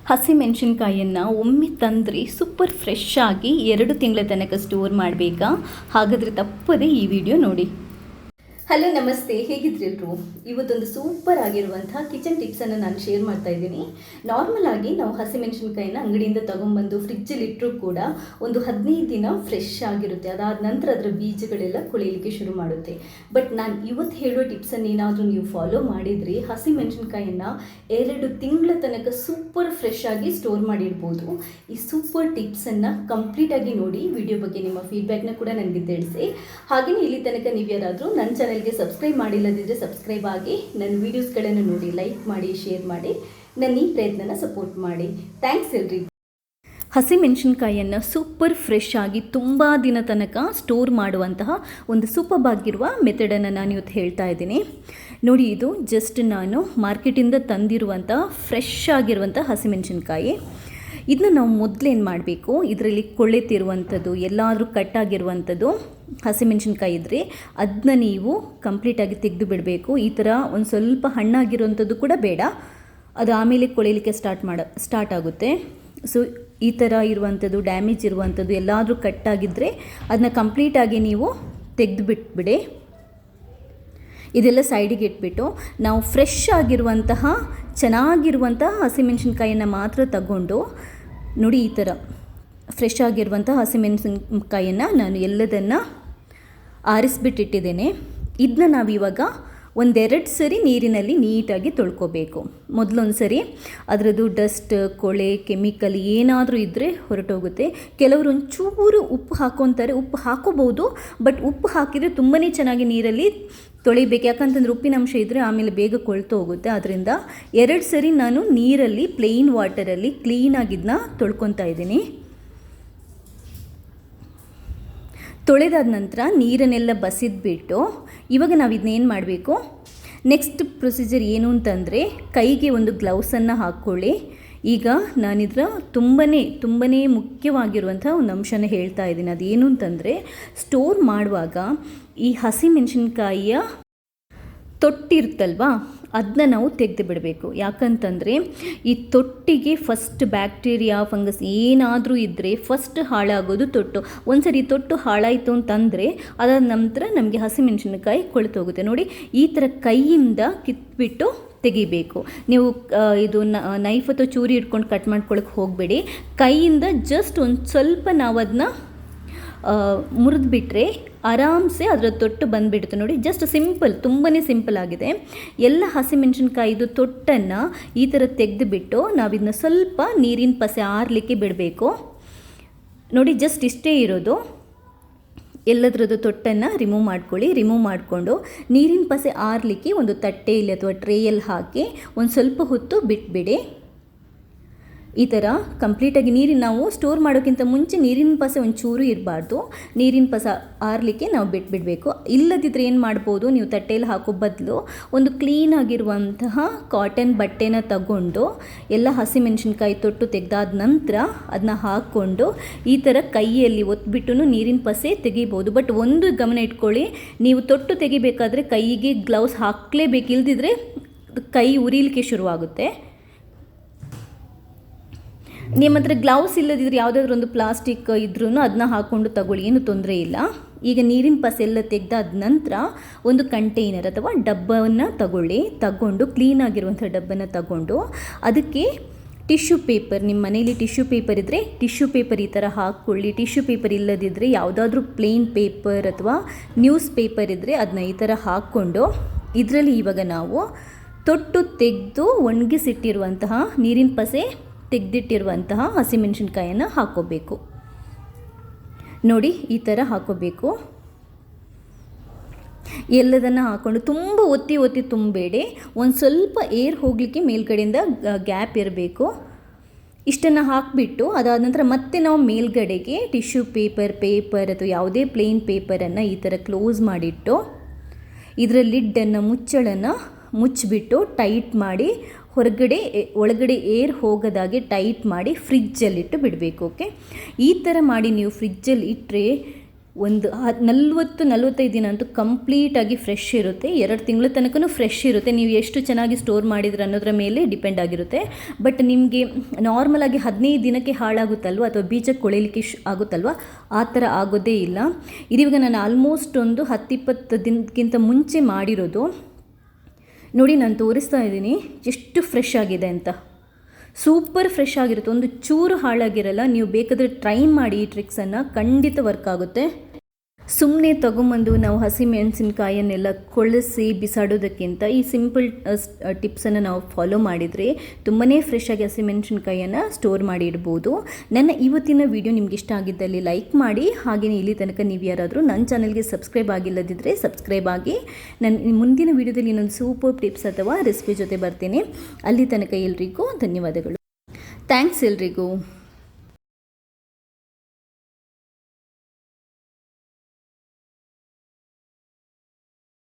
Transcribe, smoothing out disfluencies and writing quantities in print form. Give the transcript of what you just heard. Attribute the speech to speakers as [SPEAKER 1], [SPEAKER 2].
[SPEAKER 1] ಹಸಿಮೆಣಸಿನ್ಕಾಯಿಯನ್ನು ಒಮ್ಮೆ ತಂದರೆ super fresh ಆಗಿ 2 ತಿಂಗಳ ತನಕ ಸ್ಟೋರ್ ಮಾಡಬೇಕಾ? ಹಾಗಾದರೆ ತಪ್ಪದೇ ಈ ವಿಡಿಯೋ ನೋಡಿ. ಹಲೋ ನಮಸ್ತೆ, ಹೇಗಿದ್ರಿ ಎಲ್ಲರೂ? ಇವತ್ತೊಂದು ಸೂಪರ್ ಆಗಿರುವಂಥ ಕಿಚನ್ ಟಿಪ್ಸನ್ನು ನಾನು ಶೇರ್ ಮಾಡ್ತಾ ಇದ್ದೀನಿ. ನಾರ್ಮಲ್ ಆಗಿ ನಾವು ಹಸಿಮೆಣಸಿನ್ಕಾಯಿನ ಅಂಗಡಿಯಿಂದ ತೊಗೊಂಬಂದು ಫ್ರಿಜ್ಜಲ್ಲಿ ಇಟ್ಟರೂ ಕೂಡ ಒಂದು 15 ದಿನ ಫ್ರೆಶ್ ಆಗಿರುತ್ತೆ. ಅದಾದ ನಂತರ ಅದರ ಬೀಜಗಳೆಲ್ಲ ಕೊಳೆಯಲಿಕ್ಕೆ ಶುರು ಮಾಡುತ್ತೆ. ಬಟ್ ನಾನು ಇವತ್ತು ಹೇಳೋ ಟಿಪ್ಸನ್ನು ಏನಾದರೂ ನೀವು ಫಾಲೋ ಮಾಡಿದರೆ ಹಸಿಮೆಣಸಿನ್ಕಾಯಿಯನ್ನು 2 ತಿಂಗಳ ತನಕ ಸೂಪರ್ ಫ್ರೆಶ್ ಆಗಿ ಸ್ಟೋರ್ ಮಾಡಿಡ್ಬೋದು. ಈ ಸೂಪರ್ ಟಿಪ್ಸನ್ನು ಕಂಪ್ಲೀಟಾಗಿ ನೋಡಿ. ವಿಡಿಯೋ ಬಗ್ಗೆ ನಿಮ್ಮ ಫೀಡ್ಬ್ಯಾಕ್ನ ಕೂಡ ನನಗೆ ತಿಳಿಸಿ. ಹಾಗೆಯೇ ಇಲ್ಲಿ ತನಕ ನೀವು ಯಾರಾದರೂ ನನ್ನ ಚಾನಲ್ಗೆ ಸಬ್ಸ್ಕ್ರೈಬ್ ಮಾಡಿಲ್ಲದಿದ್ದರೆ ಸಬ್ಸ್ಕ್ರೈಬ್ ಆಗಿ ನನ್ನ ವೀಡಿಯೋಸ್ಗಳನ್ನು ನೋಡಿ, ಲೈಕ್ ಮಾಡಿ, ಶೇರ್ ಮಾಡಿ, ನನ್ನ ಈ ಪ್ರಯತ್ನನ ಸಪೋರ್ಟ್ ಮಾಡಿ. ಥ್ಯಾಂಕ್ಸ್ ಎಲ್ರಿಗೂ. ಹಸಿಮೆಣಸಿನ್ಕಾಯಿಯನ್ನು ಸೂಪರ್ ಫ್ರೆಶ್ ಆಗಿ ತುಂಬ ದಿನ ತನಕ ಸ್ಟೋರ್ ಮಾಡುವಂತಹ ಒಂದು ಸೂಪರ್ ಆಗಿರುವ ಮೆಥಡನ್ನು ನಾನು ಇವತ್ತು ಹೇಳ್ತಾ ಇದ್ದೀನಿ ನೋಡಿ. ಇದು ಜಸ್ಟ್ ನಾನು ಮಾರ್ಕೆಟಿಂದ ತಂದಿರುವಂಥ ಫ್ರೆಶ್ ಆಗಿರುವಂಥ ಹಸಿಮೆಣಸಿನ್ಕಾಯಿ. ಇದನ್ನ ನಾವು ಮೊದಲೇನು ಮಾಡಬೇಕು, ಇದರಲ್ಲಿ ಕೊಳೆತಿರುವಂಥದ್ದು ಎಲ್ಲಾದರೂ ಕಟ್ಟಾಗಿರುವಂಥದ್ದು ಹಸಿಮೆಣಸಿನ್ಕಾಯಿ ಇದ್ದರೆ ಅದನ್ನ ನೀವು ಕಂಪ್ಲೀಟಾಗಿ ತೆಗೆದು ಬಿಡಬೇಕು. ಈ ಥರ ಒಂದು ಸ್ವಲ್ಪ ಹಣ್ಣಾಗಿರುವಂಥದ್ದು ಕೂಡ ಬೇಡ, ಅದು ಆಮೇಲೆ ಕೊಳೆಯಲಿಕ್ಕೆ ಸ್ಟಾರ್ಟ್ ಆಗುತ್ತೆ. ಸೊ ಈ ಥರ ಇರುವಂಥದ್ದು, ಡ್ಯಾಮೇಜ್ ಇರುವಂಥದ್ದು ಎಲ್ಲಾದರೂ ಕಟ್ಟಾಗಿದ್ದರೆ ಅದನ್ನ ಕಂಪ್ಲೀಟಾಗಿ ನೀವು ತೆಗೆದು ಬಿಟ್ಬಿಡಿ. ಇದೆಲ್ಲ ಸೈಡಿಗೆ ಇಟ್ಬಿಟ್ಟು ನಾವು ಫ್ರೆಶ್ ಆಗಿರುವಂತಹ ಚೆನ್ನಾಗಿರುವಂತಹ ಹಸಿಮೆಣಸಿನ್ಕಾಯಿಯನ್ನು ಮಾತ್ರ ತಗೊಂಡು ನೋಡಿ, ಈ ಥರ ಫ್ರೆಶ್ ಆಗಿರುವಂಥ ಹಸಿಮೆಣಸಿನ್ಕಾಯಿಯನ್ನು ನಾನು ಎಲ್ಲದನ್ನು ಆರಿಸ್ಬಿಟ್ಟಿಟ್ಟಿದ್ದೇನೆ. ಇದನ್ನ ನಾವಿವಾಗ 1-2 ಸರಿ ನೀರಿನಲ್ಲಿ ನೀಟಾಗಿ ತೊಳ್ಕೊಬೇಕು. ಮೊದಲೊಂದು ಸರಿ ಅದರದ್ದು ಡಸ್ಟ್, ಕೊಳೆ, ಕೆಮಿಕಲ್ ಏನಾದರೂ ಇದ್ದರೆ ಹೊರಟೋಗುತ್ತೆ. ಕೆಲವರು ಒಂಚೂರು ಉಪ್ಪು ಹಾಕ್ಕೊತಾರೆ. ಉಪ್ಪು ಹಾಕೋಬೋದು, ಬಟ್ ಉಪ್ಪು ಹಾಕಿದರೆ ತುಂಬಾ ಚೆನ್ನಾಗಿ ನೀರಲ್ಲಿ ತೊಳಿಬೇಕು. ಯಾಕಂತಂದ್ರೆ ಉಪ್ಪಿನಂಶ ಇದ್ದರೆ ಆಮೇಲೆ ಬೇಗ ಕೊಳ್ತು ಹೋಗುತ್ತೆ. ಅದರಿಂದ 2 ಸರಿ ನಾನು ನೀರಲ್ಲಿ ಪ್ಲೇನ್ ವಾಟರಲ್ಲಿ ಕ್ಲೀನಾಗಿದ್ದನ್ನ ತೊಳ್ಕೊತಾ ಇದ್ದೀನಿ. ತೊಳೆದಾದ ನಂತರ ನೀರನ್ನೆಲ್ಲ ಬಸಿದ್ಬಿಟ್ಟು ಇವಾಗ ನಾವು ಇದನ್ನೇನು ಮಾಡಬೇಕು, ನೆಕ್ಸ್ಟ್ ಪ್ರೊಸೀಜರ್ ಏನು ಅಂತಂದರೆ ಕೈಗೆ ಒಂದು ಗ್ಲೌಸನ್ನು ಹಾಕ್ಕೊಳ್ಳಿ. ಈಗ ನಾನಿದ್ರ ತುಂಬಾ ಮುಖ್ಯವಾಗಿರುವಂಥ ಒಂದು ಅಂಶನ ಹೇಳ್ತಾ ಇದ್ದೀನಿ. ಅದೇನು ಅಂತಂದರೆ ಸ್ಟೋರ್ ಮಾಡುವಾಗ ಈ ಹಸಿಮೆಣಸಿನ್ಕಾಯಿಯ ತೊಟ್ಟಿರುತ್ತಲ್ವಾ, ಅದನ್ನ ನಾವು ತೆಗೆದು ಬಿಡಬೇಕು. ಯಾಕಂತಂದರೆ ಈ ತೊಟ್ಟಿಗೆ ಫಸ್ಟ್ ಬ್ಯಾಕ್ಟೀರಿಯಾ, ಫಂಗಸ್ ಏನಾದರೂ ಇದ್ದರೆ ಫಸ್ಟ್ ಹಾಳಾಗೋದು ತೊಟ್ಟು. ಒಂದು ಸರಿ ತೊಟ್ಟು ಹಾಳಾಯಿತು ಅಂತಂದರೆ ಅದಾದ ನಂತರ ನಮಗೆ ಹಸಿಮೆಣಸಿನಕಾಯಿ ಕೊಳೆತೋಗುತ್ತೆ. ನೋಡಿ, ಈ ಥರ ಕೈಯಿಂದ ಕಿತ್ಬಿಟ್ಟು ತೆಗಿಬೇಕು. ನೀವು ಇದು ನೈಫ್ ಅಥವಾ ಚೂರಿ ಇಟ್ಕೊಂಡು ಕಟ್ ಮಾಡ್ಕೊಳ್ಳೋಕೆ ಹೋಗಬೇಡಿ. ಕೈಯಿಂದ ಜಸ್ಟ್ ಒಂದು ಸ್ವಲ್ಪ ನಾವು ಅದನ್ನ ಮುರಿದ್ಬಿಟ್ರೆ ಆರಾಮ್ಸೆ ಅದರ ತೊಟ್ಟು ಬಂದುಬಿಡುತ್ತೆ. ನೋಡಿ, ಜಸ್ಟ್ ಸಿಂಪಲ್, ತುಂಬಾ ಸಿಂಪಲ್ ಆಗಿದೆ. ಎಲ್ಲ ಹಸಿಮೆಣಸಿನ್ಕಾಯಿದು ತೊಟ್ಟನ್ನು ಈ ಥರ ತೆಗೆದುಬಿಟ್ಟು ನಾವಿದನ್ನ ಸ್ವಲ್ಪ ನೀರಿನ ಪಸೆ ಆರಲಿಕ್ಕೆ ಬಿಡಬೇಕು. ನೋಡಿ, ಜಸ್ಟ್ ಇಷ್ಟೇ ಇರೋದು. ಎಲ್ಲದರದ್ದು ತೊಟ್ಟನ್ನು ರಿಮೂವ್ ಮಾಡ್ಕೊಳ್ಳಿ. ರಿಮೂವ್ ಮಾಡಿಕೊಂಡು ನೀರಿನ ಪಸೆ ಆರಲಿಕ್ಕೆ ಒಂದು ತಟ್ಟೆಯಲ್ಲಿ ಅಥವಾ ಟ್ರೇಯಲ್ಲಿ ಹಾಕಿ ಒಂದು ಸ್ವಲ್ಪ ಹೊತ್ತು ಬಿಟ್ಬಿಡಿ. ಈ ಥರ ಕಂಪ್ಲೀಟಾಗಿ ನಾವು ಸ್ಟೋರ್ ಮಾಡೋಕ್ಕಿಂತ ಮುಂಚೆ ನೀರಿನ ಪಸೆ ಒಂಚೂರು ಇರಬಾರ್ದು. ನೀರಿನ ಪಸ ಆರಲಿಕ್ಕೆ ನಾವು ಬಿಟ್ಬಿಡಬೇಕು. ಇಲ್ಲದಿದ್ದರೆ ಏನು ಮಾಡ್ಬೋದು, ನೀವು ತಟ್ಟೆಯಲ್ಲಿ ಹಾಕೋ ಬದಲು ಒಂದು ಕ್ಲೀನಾಗಿರುವಂತಹ ಕಾಟನ್ ಬಟ್ಟೆನ ತಗೊಂಡು ಎಲ್ಲ ಹಸಿಮೆಣಸಿನ್ಕಾಯಿ ತೊಟ್ಟು ತೆಗೆದಾದ ನಂತರ ಅದನ್ನ ಹಾಕ್ಕೊಂಡು ಈ ಥರ ಕೈಯಲ್ಲಿ ಒತ್ಬಿಟ್ಟು ನೀರಿನ ಪಸೆ ತೆಗಿಬೋದು. ಬಟ್ ಒಂದು ಗಮನ ಇಟ್ಕೊಳ್ಳಿ, ನೀವು ತೊಟ್ಟು ತೆಗಿಬೇಕಾದ್ರೆ ಕೈಗೆ ಗ್ಲೌಸ್ ಹಾಕಲೇಬೇಕು. ಇಲ್ದಿದ್ರೆ ಕೈ ಉರಿಲಿಕ್ಕೆ ಶುರುವಾಗುತ್ತೆ. ನಿಮ್ಮ ಹತ್ರ ಗ್ಲೌಸ್ ಇಲ್ಲದಿದ್ದರೆ ಯಾವುದಾದ್ರೂ ಒಂದು ಪ್ಲಾಸ್ಟಿಕ್ ಇದ್ರೂ ಅದನ್ನ ಹಾಕ್ಕೊಂಡು ತಗೊಳ್ಳಿ, ಏನು ತೊಂದರೆ ಇಲ್ಲ. ಈಗ ನೀರಿನ ಪಸೆ ಎಲ್ಲ ತೆಗೆದಾದ ನಂತರ ಒಂದು ಕಂಟೈನರ್ ಅಥವಾ ಡಬ್ಬವನ್ನು ತಗೊಂಡು ಕ್ಲೀನಾಗಿರುವಂಥ ಡಬ್ಬನ ತಗೊಂಡು ಅದಕ್ಕೆ ಟಿಶ್ಯೂ ಪೇಪರ್, ನಿಮ್ಮ ಮನೇಲಿ ಟಿಶ್ಯೂ ಪೇಪರ್ ಇದ್ದರೆ ಟಿಶ್ಯೂ ಪೇಪರ್ ಈ ಥರ ಹಾಕ್ಕೊಳ್ಳಿ. ಟಿಶ್ಯೂ ಪೇಪರ್ ಇಲ್ಲದಿದ್ದರೆ ಯಾವುದಾದ್ರೂ ಪ್ಲೇನ್ ಪೇಪರ್ ಅಥವಾ ನ್ಯೂಸ್ ಪೇಪರ್ ಇದ್ದರೆ ಅದನ್ನ ಈ ಥರ ಹಾಕ್ಕೊಂಡು ಇದರಲ್ಲಿ ಇವಾಗ ನಾವು ತೊಟ್ಟು ತೆಗೆದು ಒಣಗಿಸಿಟ್ಟಿರುವಂತಹ ನೀರಿನ ಪಸೆ ತೆಗೆದಿಟ್ಟಿರುವಂತಹ ಹಸಿಮೆಣಸಿನ್ಕಾಯನ್ನು ಹಾಕ್ಕೋಬೇಕು. ನೋಡಿ, ಈ ಥರ ಹಾಕ್ಕೋಬೇಕು. ಎಲ್ಲದನ್ನು ಹಾಕ್ಕೊಂಡು ತುಂಬ ಒತ್ತಿ ತುಂಬಬೇಡಿ. ಒಂದು ಸ್ವಲ್ಪ ಏರ್ ಹೋಗಲಿಕ್ಕೆ ಮೇಲ್ಗಡೆಯಿಂದ ಗ್ಯಾಪ್ ಇರಬೇಕು. ಇಷ್ಟನ್ನು ಹಾಕಿಬಿಟ್ಟು ಅದಾದ ನಂತರ ಮತ್ತೆ ನಾವು ಮೇಲ್ಗಡೆಗೆ ಟಿಶ್ಯೂ ಪೇಪರ್ ಅಥವಾ ಯಾವುದೇ ಪ್ಲೇನ್ ಪೇಪರನ್ನು ಈ ಥರ ಕ್ಲೋಸ್ ಮಾಡಿಟ್ಟು ಇದರ ಲಿಡ್ಡನ್ನು, ಮುಚ್ಚಳನ್ನು ಮುಚ್ಚಿಬಿಟ್ಟು ಟೈಟ್ ಮಾಡಿ ಒಳಗಡೆ ಏರ್ ಹೋಗೋದಾಗೆ ಟೈಟ್ ಮಾಡಿ ಫ್ರಿಜ್ಜಲ್ಲಿಟ್ಟು ಬಿಡಬೇಕು. ಓಕೆ, ಈ ಥರ ಮಾಡಿ ನೀವು ಫ್ರಿಜ್ಜಲ್ಲಿ ಇಟ್ಟರೆ ಒಂದು 40-45 ದಿನ ಅಂತೂ ಕಂಪ್ಲೀಟಾಗಿ ಫ್ರೆಶ್ ಇರುತ್ತೆ. 2 ತಿಂಗಳ ತನಕನೂ ಫ್ರೆಶ್ ಇರುತ್ತೆ. ನೀವು ಎಷ್ಟು ಚೆನ್ನಾಗಿ ಸ್ಟೋರ್ ಮಾಡಿದ್ರೆ ಅನ್ನೋದ್ರ ಮೇಲೆ ಡಿಪೆಂಡ್ ಆಗಿರುತ್ತೆ. ಬಟ್ ನಿಮಗೆ ನಾರ್ಮಲಾಗಿ 15 ದಿನಕ್ಕೆ ಹಾಳಾಗುತ್ತಲ್ವ ಅಥವಾ ಬೀಜ ಕೊಳೆಯಲಿಕ್ಕೆ ಆಗುತ್ತಲ್ವ, ಆ ಥರ ಆಗೋದೇ ಇಲ್ಲ. ಇದಿವಾಗ ನಾನು ಆಲ್ಮೋಸ್ಟ್ ಒಂದು 10-20 ದಿನಕ್ಕಿಂತ ಮುಂಚೆ ಮಾಡಿರೋದು. ನೋಡಿ, ನಾನು ತೋರಿಸ್ತಾ ಇದ್ದೀನಿ ಎಷ್ಟು ಫ್ರೆಶ್ ಆಗಿದೆ ಅಂತ. ಸೂಪರ್ ಫ್ರೆಶ್ ಆಗಿರುತ್ತೆ, ಒಂದು ಚೂರು ಹಾಳಾಗಿರಲ್ಲ. ನೀವು ಬೇಕಾದರೆ ಟ್ರೈ ಮಾಡಿ, ಈ ಟ್ರಿಕ್ಸನ್ನು ಖಂಡಿತ ವರ್ಕ್ ಆಗುತ್ತೆ. ಸುಮ್ಮನೆ ತೊಗೊಂಬಂದು ನಾವು ಹಸಿಮೆಣಸಿನ್ಕಾಯನ್ನೆಲ್ಲ ಕೊಳೆಸಿ ಬಿಸಾಡೋದಕ್ಕಿಂತ ಈ ಸಿಂಪಲ್ ಟಿಪ್ಸನ್ನು ನಾವು ಫಾಲೋ ಮಾಡಿದರೆ ತುಂಬಾ ಫ್ರೆಶ್ ಆಗಿ ಹಸಿಮೆಣಸಿನ್ಕಾಯನ್ನು ಸ್ಟೋರ್ ಮಾಡಿ ಇಡ್ಬೋದು. ನನ್ನ ಇವತ್ತಿನ ವಿಡಿಯೋ ನಿಮ್ಗೆ ಇಷ್ಟ ಆಗಿದ್ದಲ್ಲಿ ಲೈಕ್ ಮಾಡಿ. ಹಾಗೆಯೇ ಇಲ್ಲಿ ತನಕ ನೀವು ಯಾರಾದರೂ ನನ್ನ ಚಾನಲ್ಗೆ ಸಬ್ಸ್ಕ್ರೈಬ್ ಆಗಿಲ್ಲದಿದ್ದರೆ ಸಬ್ಸ್ಕ್ರೈಬ್ ಆಗಿ. ನನ್ನ ಮುಂದಿನ ವಿಡಿಯೋದಲ್ಲಿ ಇನ್ನೊಂದು ಸೂಪರ್ ಟಿಪ್ಸ್ ಅಥವಾ ರೆಸಿಪಿ ಜೊತೆ ಬರ್ತೀನಿ. ಅಲ್ಲಿ ತನಕ ಎಲ್ರಿಗೂ ಧನ್ಯವಾದಗಳು. ಥ್ಯಾಂಕ್ಸ್ ಎಲ್ರಿಗೂ.